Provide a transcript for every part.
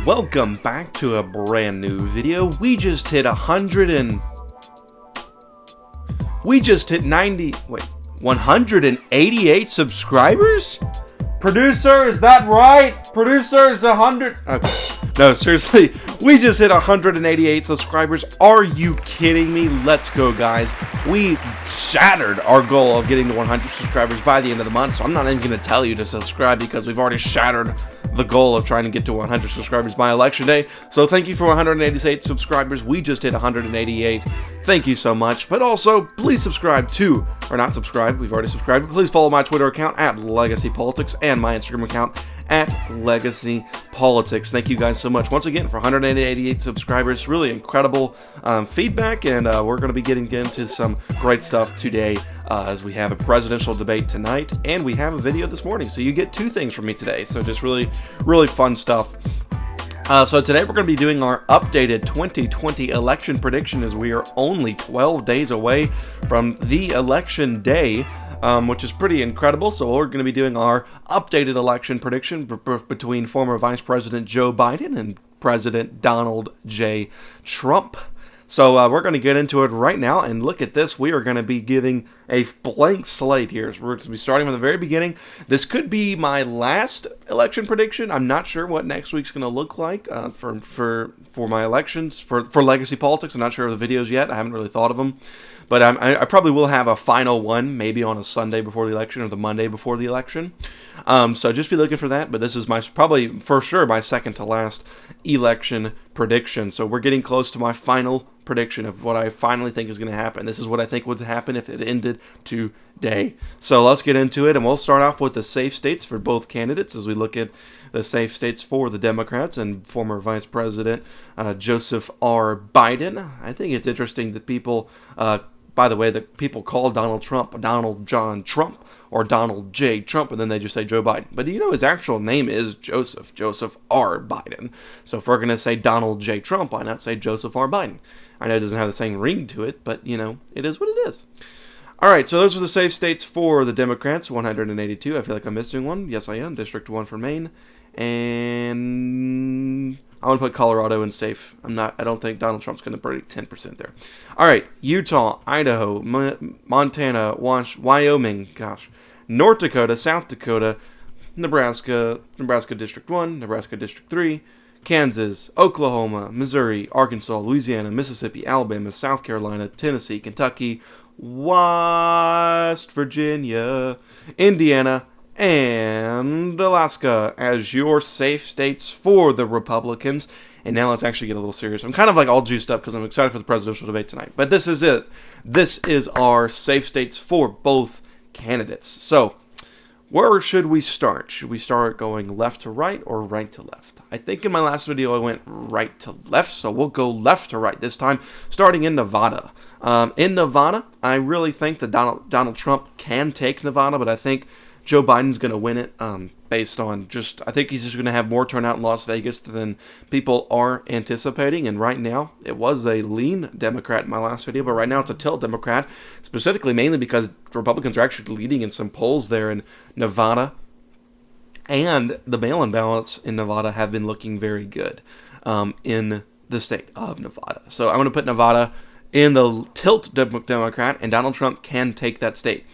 Welcome back to a brand new video. We just hit 188 subscribers? Producer, is that right? Producer, is 100? Okay. No, seriously, we just hit 188 subscribers. Are you kidding me? Let's go, guys. We shattered our goal of getting to 100 subscribers by the end of the month, so I'm not even going to tell you to subscribe because we've already shattered the goal of trying to get to 100 subscribers by election day. So thank you for 188 subscribers. We just hit 188. Thank you so much. But also, please subscribe to, or not subscribe, we've already subscribed. Please follow my Twitter account at Legacy Politics and my Instagram account at Legacy Politics. Thank you guys so much once again for 188 subscribers. Really incredible feedback, and we're going to be getting into some great stuff today as we have a presidential debate tonight, and we have a video this morning. So you get two things from me today. So just really fun stuff. So today we're going to be doing our updated 2020 election prediction, as we are only 12 days away from the election day, which is pretty incredible. So we're going to be doing our updated election prediction between former Vice President Joe Biden and President Donald J. Trump. So we're going to get into it right now, and look at this. We are going to be giving a blank slate here. So we're going to be starting from the very beginning. This could be my last election prediction. I'm not sure what next week's going to look like for my elections, for Legacy Politics. I'm not sure of the videos yet. I haven't really thought of them. But I probably will have a final one, maybe on a Sunday before the election or the Monday before the election. So just be looking for that. But this is probably for sure my second to last election prediction. So we're getting close to my final prediction of what I finally think is going to happen. This is what I think would happen if it ended today. So let's get into it, and we'll start off with the safe states for both candidates as we look at the safe states for the Democrats and former Vice President Joseph R. Biden. I think it's interesting that people, by the way, that people call Donald Trump Donald John Trump or Donald J. Trump, and then they just say Joe Biden. But his actual name is Joseph R. Biden. So if we're going to say Donald J. Trump, why not say Joseph R. Biden? I know it doesn't have the same ring to it, but, it is what it is. All right, so those are the safe states for the Democrats, 182. I feel like I'm missing one. Yes, I am. District 1 for Maine. And I want to put Colorado in safe. I don't think Donald Trump's going to break 10% there. All right, Utah, Idaho, Montana, Wyoming, North Dakota, South Dakota, Nebraska District 1, Nebraska District 3, Kansas, Oklahoma, Missouri, Arkansas, Louisiana, Mississippi, Alabama, South Carolina, Tennessee, Kentucky, West Virginia, Indiana, and Alaska as your safe states for the Republicans. And now let's actually get a little serious. I'm kind of like all juiced up because I'm excited for the presidential debate tonight. But this is it. This is our safe states for both candidates. So where should we start? Should we start going left to right or right to left? I think in my last video I went right to left, so we'll go left to right this time, starting in Nevada. In Nevada, I really think that Donald Trump can take Nevada, but I think Joe Biden's going to win it based on I think he's just going to have more turnout in Las Vegas than people are anticipating. And right now, it was a lean Democrat in my last video, but right now it's a tilt Democrat, specifically mainly because Republicans are actually leading in some polls there in Nevada. And the mail-in ballots in Nevada have been looking very good in the state of Nevada. So I'm going to put Nevada in the tilt Democrat, and Donald Trump can take that state.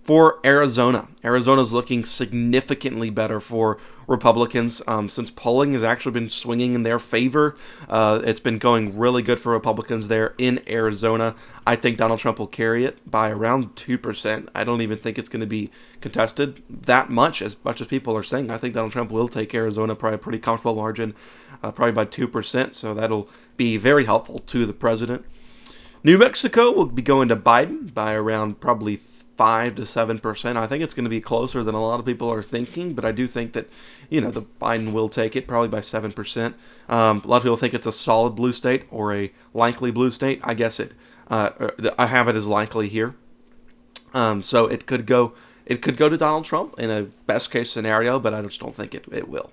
For Arizona's looking significantly better for Republicans since polling has actually been swinging in their favor. It's been going really good for Republicans there in Arizona. I think Donald Trump will carry it by around 2%. I don't even think it's going to be contested that much as people are saying. I think Donald Trump will take Arizona probably a pretty comfortable margin, probably by 2%. So that'll be very helpful to the president. New Mexico will be going to Biden by around probably 5 to 7%. I think it's going to be closer than a lot of people are thinking, but I do think that, the Biden will take it probably by 7%. A lot of people think it's a solid blue state or a likely blue state. I guess I have it as likely here. So it could go to Donald Trump in a best case scenario, but I just don't think it will.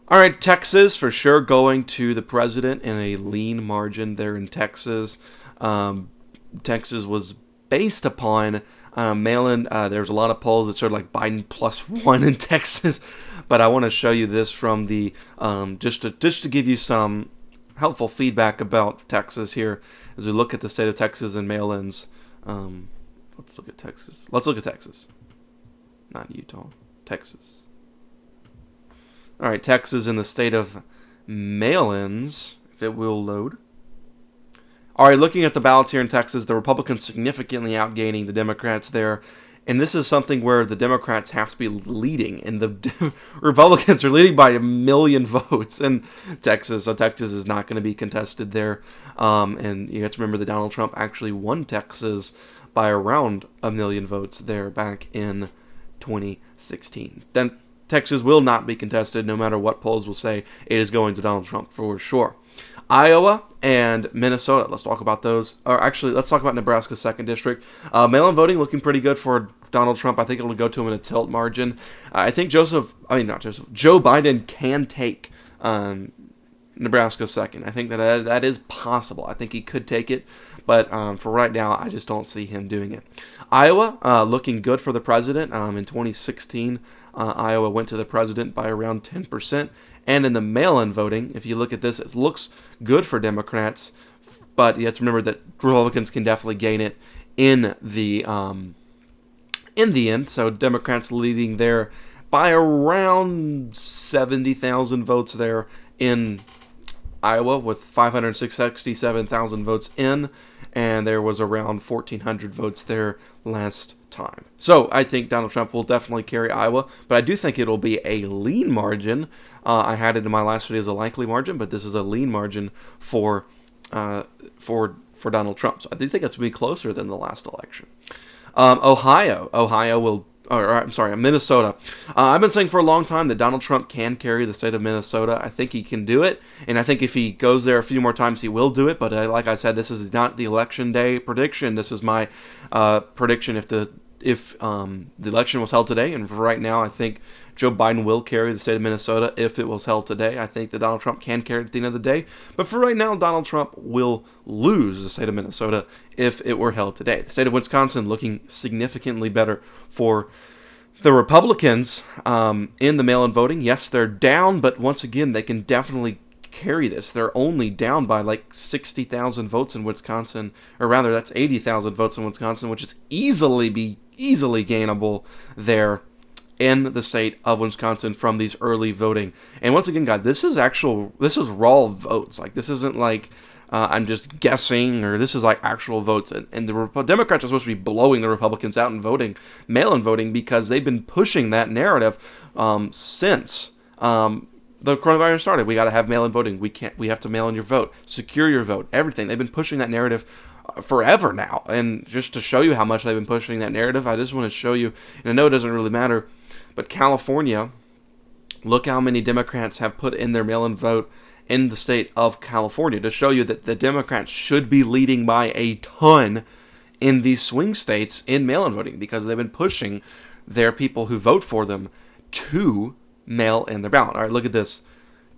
All right, Texas for sure going to the president in a lean margin there in Texas. Texas was based upon mail-in. There's a lot of polls that showed like Biden +1 in Texas, but I want to show you this from the just to give you some helpful feedback about Texas here as we look at the state of Texas and mail-ins. Let's look at Texas. Let's look at Texas, not Utah. Texas. All right, Texas in the state of mail-ins, if it will load. All right, looking at the ballots here in Texas, the Republicans significantly outgaining the Democrats there. And this is something where the Democrats have to be leading, and the Republicans are leading by 1 million votes in Texas. So Texas is not going to be contested there. And you have to remember that Donald Trump actually won Texas by around 1 million votes there back in 2016. Then Texas will not be contested, no matter what polls will say. It is going to Donald Trump for sure. Iowa and Minnesota. Let's talk about those. Or actually, let's talk about Nebraska's 2nd district. Mail-in voting looking pretty good for Donald Trump. I think it'll go to him in a tilt margin. I think Joe Biden can take Nebraska's 2nd. I think that is possible. I think he could take it. But for right now, I just don't see him doing it. Iowa, looking good for the president. In 2016, Iowa went to the president by around 10%. And in the mail-in voting, if you look at this, it looks good for Democrats, but you have to remember that Republicans can definitely gain it in the end. So Democrats leading there by around 70,000 votes there in Iowa, with 567,000 votes in, and there was around 1,400 votes there last time. So I think Donald Trump will definitely carry Iowa, but I do think it'll be a lean margin. I had it in my last video as a likely margin, but this is a lean margin for Donald Trump. So I do think it's going to be closer than the last election. Minnesota. I've been saying for a long time that Donald Trump can carry the state of Minnesota. I think he can do it, and I think if he goes there a few more times, he will do it. But like I said, this is not the election day prediction. This is my prediction if the election was held today. And for right now, I think Joe Biden will carry the state of Minnesota if it was held today. I think that Donald Trump can carry it at the end of the day. But for right now, Donald Trump will lose the state of Minnesota if it were held today. The state of Wisconsin looking significantly better for the Republicans in the mail-in voting. Yes, they're down, but once again, they can definitely carry this. They're only down by like 60,000 votes in Wisconsin, or rather, that's 80,000 votes in Wisconsin, which is easily gainable there in the state of Wisconsin from these early voting. And once again, guys, this is raw votes. Like, this isn't like I'm just guessing, or this is like actual votes. And the Democrats are supposed to be blowing the Republicans out in voting, mail-in voting, because they've been pushing that narrative since the coronavirus started. We got to have mail-in voting. We have to mail in your vote, secure your vote, everything. They've been pushing that narrative forever now. And just to show you how much they've been pushing that narrative, I just want to show you, and I know it doesn't really matter, but California, look how many Democrats have put in their mail-in vote in the state of California, to show you that the Democrats should be leading by a ton in these swing states in mail-in voting, because they've been pushing their people who vote for them to mail in their ballot. All right, look at this.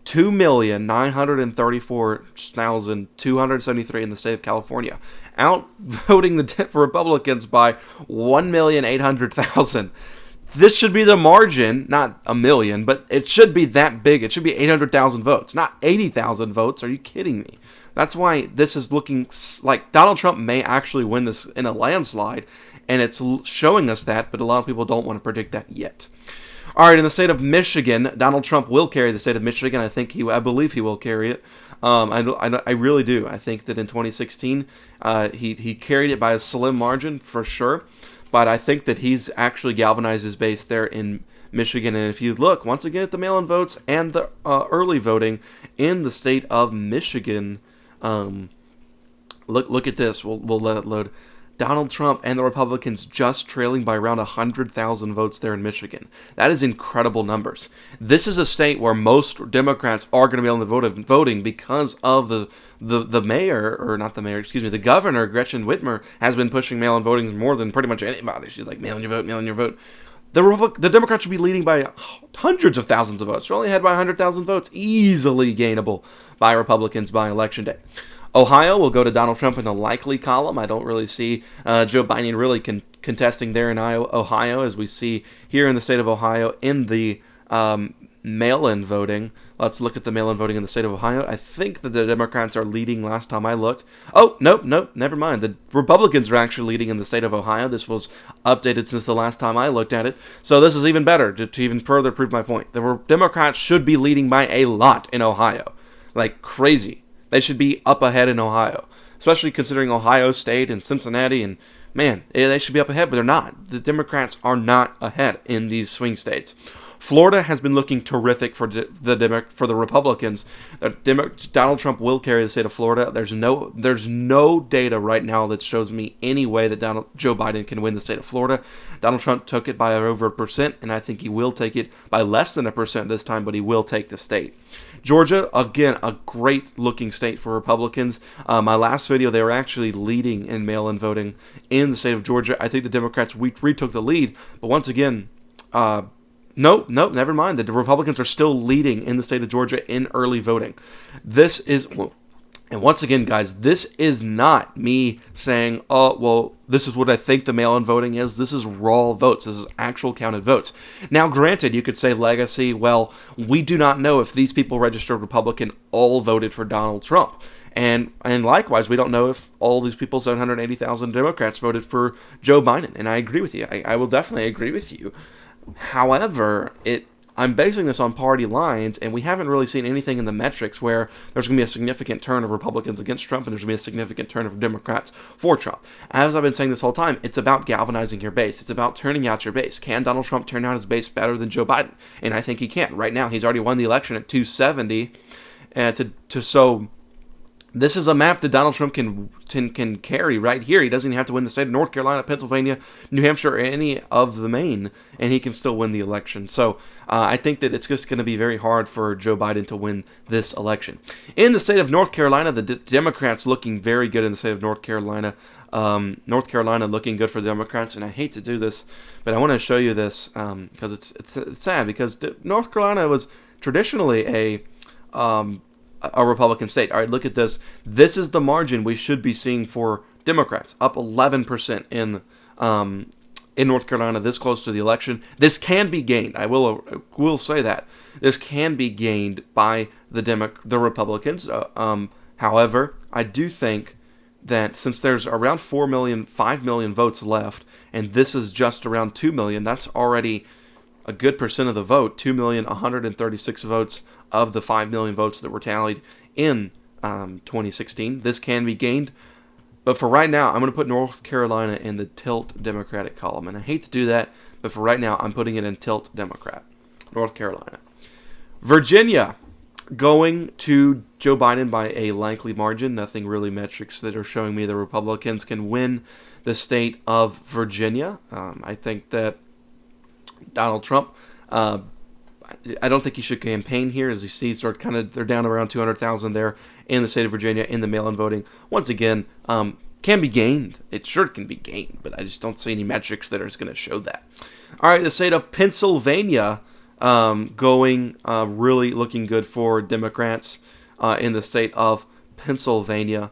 2,934,273 in the state of California, outvoting the Republicans by 1,800,000. This should be the margin, not a million, but it should be that big. It should be 800,000 votes, not 80,000 votes. Are you kidding me? That's why this is looking like Donald Trump may actually win this in a landslide, and it's showing us that, but a lot of people don't want to predict that yet. All right, in the state of Michigan, Donald Trump will carry the state of Michigan. I believe he will carry it. I really do. I think that in 2016, he carried it by a slim margin for sure. But I think that he's actually galvanized his base there in Michigan. And if you look, once again, at the mail-in votes and the early voting in the state of Michigan, look at this. We'll let it load. Donald Trump and the Republicans just trailing by around 100,000 votes there in Michigan. That is incredible numbers. This is a state where most Democrats are going to be on the voting because of the governor, Gretchen Whitmer, has been pushing mail-in voting more than pretty much anybody. She's like, mail in your vote, mail in your vote. The Democrats should be leading by hundreds of thousands of votes. They're only ahead by 100,000 votes, easily gainable by Republicans by Election Day. Ohio will go to Donald Trump in the likely column. I don't really see Joe Biden really contesting there in Ohio, as we see here in the state of Ohio in the mail-in voting. Let's look at the mail-in voting in the state of Ohio. I think that the Democrats are leading last time I looked. Oh, nope, never mind. The Republicans are actually leading in the state of Ohio. This was updated since the last time I looked at it. So this is even better to even further prove my point. The Democrats should be leading by a lot in Ohio. Like crazy. They should be up ahead in Ohio, especially considering Ohio State and Cincinnati, and man, they should be up ahead, but they're not. The Democrats are not ahead in these swing states. Florida has been looking terrific for the Republicans. Donald Trump will carry the state of Florida. There's no data right now that shows me any way that Joe Biden can win the state of Florida. Donald Trump took it by over 1%, and I think he will take it by less than 1% this time, but he will take the state. Georgia, again, a great-looking state for Republicans. My last video, they were actually leading in mail-in voting in the state of Georgia. I think the Democrats retook the lead, but once again, no, never mind. The Republicans are still leading in the state of Georgia in early voting. This is, and once again, guys, this is not me saying, oh, well, this is what I think the mail-in voting is. This is raw votes. This is actual counted votes. Now, granted, you could say legacy. Well, we do not know if these people registered Republican all voted for Donald Trump. And likewise, we don't know if all these people, 780,000 Democrats, voted for Joe Biden. And I agree with you. I will definitely agree with you. However, I'm basing this on party lines, and we haven't really seen anything in the metrics where there's going to be a significant turn of Republicans against Trump and there's going to be a significant turn of Democrats for Trump. As I've been saying this whole time, it's about galvanizing your base. It's about turning out your base. Can Donald Trump turn out his base better than Joe Biden? And I think he can. Right now, he's already won the election at 270. So this is a map that Donald Trump can carry right here. He doesn't even have to win the state of North Carolina, Pennsylvania, New Hampshire, or any of the Maine, and he can still win the election. So I think that it's just going to be very hard for Joe Biden to win this election. In the state of North Carolina, the Democrats looking very good in the state of North Carolina. North Carolina looking good for the Democrats, and I hate to do this, but I want to show you this because it's sad, because North Carolina was traditionally a Republican state. All right, look at this. This is the margin we should be seeing for Democrats, up 11% in North Carolina this close to the election. This can be gained. I will say that. This can be gained by the Republicans. However, I do think that since there's around 5 million votes left, and this is just around 2 million, that's already a good percent of the vote. 2,136 votes of the 5 million votes that were tallied in 2016. This can be gained. But for right now, I'm going to put North Carolina in the tilt Democratic column. And I hate to do that, but for right now, I'm putting it in tilt Democrat. North Carolina. Virginia, going to Joe Biden by a likely margin. Nothing really metrics that are showing me the Republicans can win the state of Virginia. I think that Donald Trump, I don't think he should campaign here. As you see, they're down around 200,000 there in the state of Virginia in the mail-in voting. Once again, can be gained. It sure can be gained, but I just don't see any metrics that are going to show that. All right, the state of Pennsylvania going really looking good for Democrats in the state of Pennsylvania.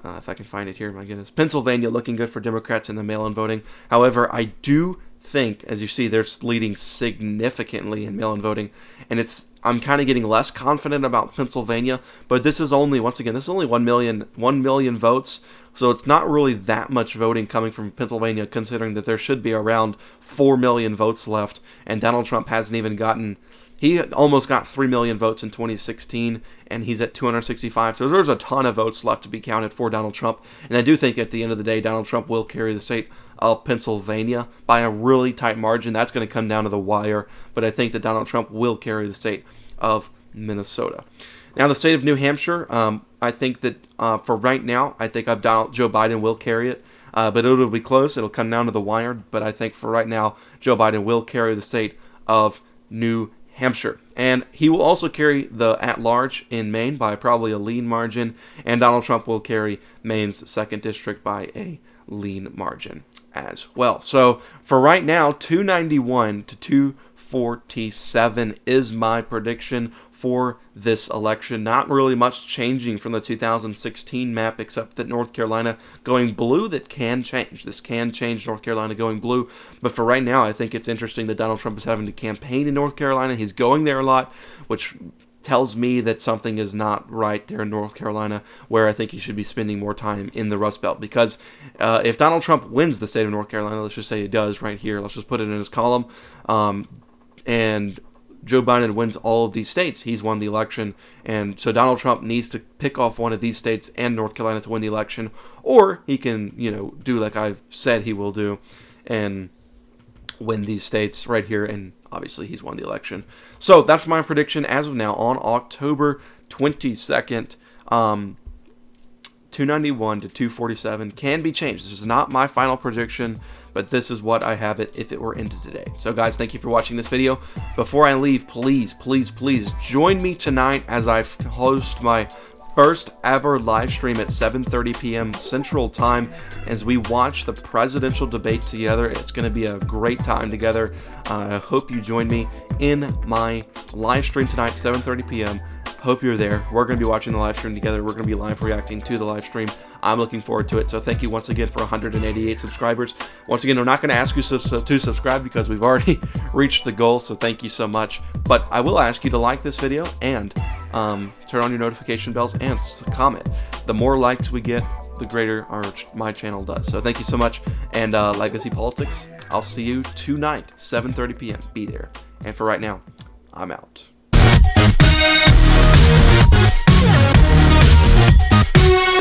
If I can find it here, my goodness. Pennsylvania looking good for Democrats in the mail-in voting. However, I do think, as you see, they're leading significantly in mail-in voting, and I'm kind of getting less confident about Pennsylvania, but this is only 1 million votes, so it's not really that much voting coming from Pennsylvania, considering that there should be around 4 million votes left, and Donald Trump hasn't even gotten. He almost got 3 million votes in 2016, and he's at 265. So there's a ton of votes left to be counted for Donald Trump. And I do think at the end of the day, Donald Trump will carry the state of Pennsylvania by a really tight margin. That's going to come down to the wire. But I think that Donald Trump will carry the state of Minnesota. Now, the state of New Hampshire, I think that for right now, I think Joe Biden will carry it. But it'll be close. It'll come down to the wire. But I think for right now, Joe Biden will carry the state of New Hampshire. And he will also carry the at-large in Maine by probably a lean margin. And Donald Trump will carry Maine's 2nd district by a lean margin as well. So for right now, 291 to 247 is my prediction for this election. Not really much changing from the 2016 map, except that North Carolina going blue, that can change. This can change, North Carolina going blue. But for right now, I think it's interesting that Donald Trump is having to campaign in North Carolina. He's going there a lot, which tells me that something is not right there in North Carolina, where I think he should be spending more time in the Rust Belt. Because if Donald Trump wins the state of North Carolina, let's just say he does right here, let's just put it in his column, and Joe Biden wins all of these states, he's won the election. And so Donald Trump needs to pick off one of these states and North Carolina to win the election, or he can, do like I've said he will do and win these states right here, and obviously he's won the election. So that's my prediction as of now on October 22nd. 291 to 247 can be changed. This is not my final prediction, but this is what I have it if it were ended today. So guys, thank you for watching this video. Before I leave, please join me tonight as I host my first ever live stream at 7:30 p.m. Central Time as we watch the presidential debate together. It's going to be a great time together. I hope you join me in my live stream tonight, 7:30 p.m. Hope you're there. We're going to be watching the live stream together. We're going to be live reacting to the live stream. I'm looking forward to it. So thank you once again for 188 subscribers. Once again, we're not going to ask you to subscribe because we've already reached the goal. So thank you so much. But I will ask you to like this video and turn on your notification bells and comment. The more likes we get, the greater my channel does. So thank you so much. And Legacy Politics, I'll see you tonight, 7:30 p.m. Be there. And for right now, I'm out. Yeah.